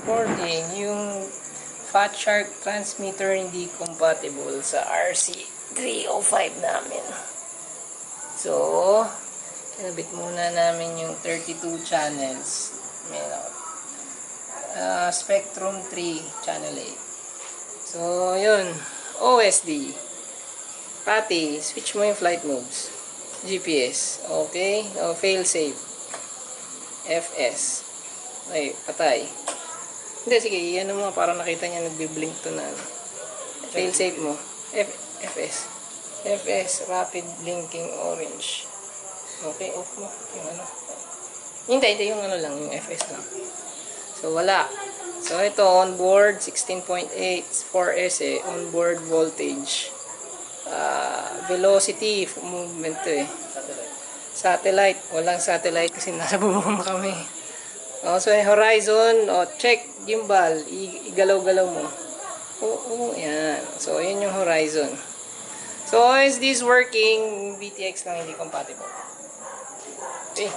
recording. Yung Fat Shark transmitter hindi compatible sa RC305 namin. So, kinabit muna namin yung 32 channels. Spectrum 3 channel 8. So, yun. OSD. Pati, switch mo yung flight modes. GPS. Okay. Fail safe. FS. Ay, patay. Hindi, sige. Iyan mo para nakita niya nagbiblink to na. Fail safe mo. FS. FS. Rapid blinking orange. Okay, off mo. Yung ano. Hindi yung ano lang. Yung FS lang. So, wala. So, ito, onboard 16.8 4S onboard voltage. Velocity, movement to Satellite. Walang satellite kasi nasa bubong kami. So, horizon, check, gimbal, igalaw-galaw mo. Yan. So, yun yung horizon. So, is this working? BTX lang hindi compatible. Okay.